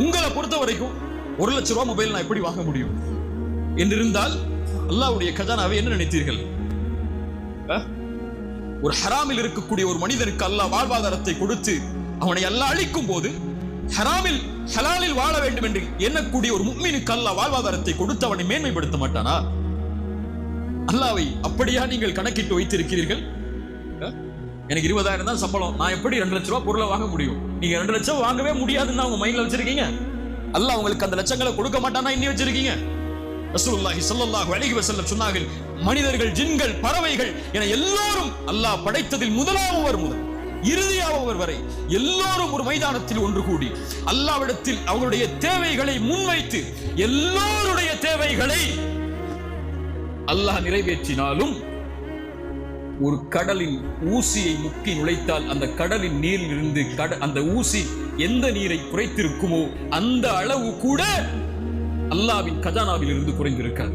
உங்களை பொறுத்த வரைக்கும் 1 லட்சம் ரூபாய் மொபைல் நான் எப்படி வாங்க முடியும் என்றிருந்தால் அல்லாஹ்வுடைய கஜானாவை என்ன நினைத்தீர்கள்? ஒரு ஹராமில் இருக்கக்கூடிய ஒரு மனிதனுக்கு அல்லாஹ் வாழ்வாதாரத்தை கொடுத்து அவனை அல்லாஹ் அழிக்கும் போது ஹராமில் ஹலாலில் வாழ வேண்டும் என்று எண்ணக்கூடிய ஒரு முஃமினுக்கு அல்லாஹ் வாழ்வாதாரத்தை கொடுத்து அவனை மேன்மைப்படுத்த மாட்டானா? அல்லாஹ்வை அப்படியா நீங்கள் கணக்கிட்டு வைத்திருக்கிறீர்கள்? எனக்கு 20,000 தான் சம்பளம், நான் எப்படி 2 லட்சம் ரூபாய் பொருளை வாங்க முடியும்? நீங்க 2 லட்சம் வாங்கவே முடியாதுன்னு உங்க மைண்ட்ல வச்சிருக்கீங்க. அல்லாஹ் உங்களுக்கு அந்த லட்சங்களை கொடுக்க மாட்டானா இன்னி வச்சிருக்கீங்க. ரசூலுல்லாஹி ஸல்லல்லாஹு அலைஹி வஸல்லம் சொன்னார்கள், மனிதர்கள், ஜின்கள், பறவைகள் என எல்லோரும் அல்லாஹ் படைத்ததில் முதலாவது முதல் இறுதியானவர் வரை எல்லோரும் ஒரு மைதானத்தில் ஒன்று கூடி அல்லாஹ்விடத்தில் அவங்களுடைய தேவைகளை முன்வைத்து எல்லோருடைய தேவைகளை அல்லாஹ் நிறைவேற்றினாலும் ஒரு கடலின் ஊசியை முக்கி நுழைத்தால் அந்த கடலின் நீரில் இருந்து அந்த ஊசி எந்த நீரை குறைத்திருக்குமோ அந்த அளவு கூட அல்லாஹ்வின் கஜானாவில் இருந்து குறைந்திருக்காது.